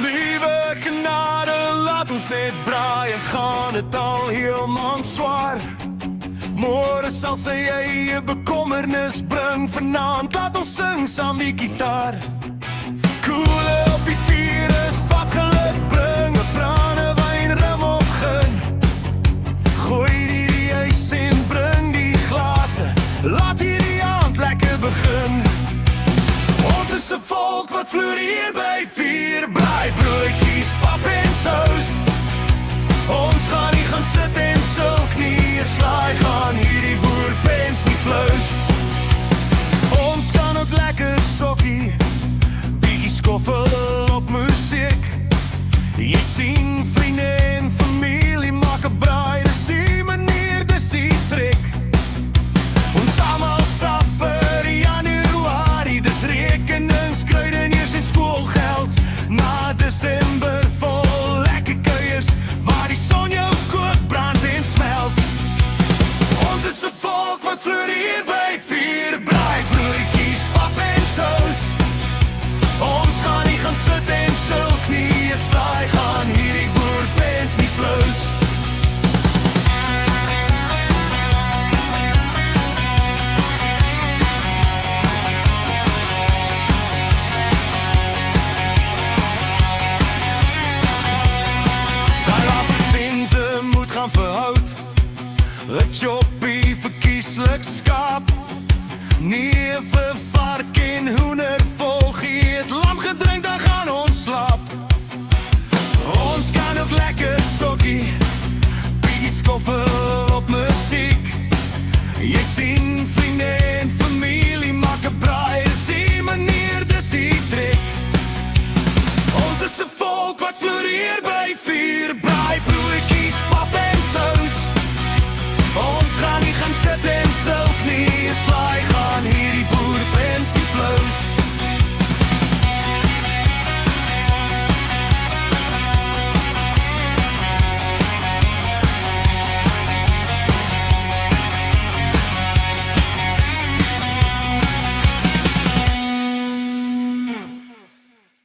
Liewe genade, laat ons net braaien, gaan het al heel man zwaar. Môre sal sy eie bekommernis bring, vanaand laat ons sing saam die gitaar. Koele op die vuur is wat geluk bring, 'n brandewyn rum op gin. Gooi die ys en bring die glase, laat hierdie aand lekker begin. Ons is 'n volk wat floreer by vuur, braai broodjies, pap en sous. Ons gaan nie gaan sit en sulk nie, 'n slaai gaan hierdie boerpens nie flous. Ons kan ook lekker sokkie, bietjie skoffel op musiek. Jy sien vriende en familie maak 'n braai, dis die manier, dis die trek. Ons almal saf vir Januarie, dis rekenings, kruideniers en skoolgeld. Na Desember vol lekker kuiers, waar die son jou kook, brand en smelt. Ons is 'n volk wat floreer by vuur, braai broodjies, pap en sous. Ons gaan nie gaan sit en sulk nie, 'n slaai gaan hierdie boerpens nie flous. Verhoud, 'n choppie verkieslik skaap, nie vir vark en hoender volg, het lam gedrink, dan gaan ons slaap. Ons kan ook lekker sokkie, bietjie skoffel op musiek. Jy sien vriende en familie maak 'n braai, dis die manier, dis die trek. Ons is 'n volk wat floreer by vuur, braai broodjies, pap en sous. Ons gaan nie gaan sit en sulk nie, 'n slaai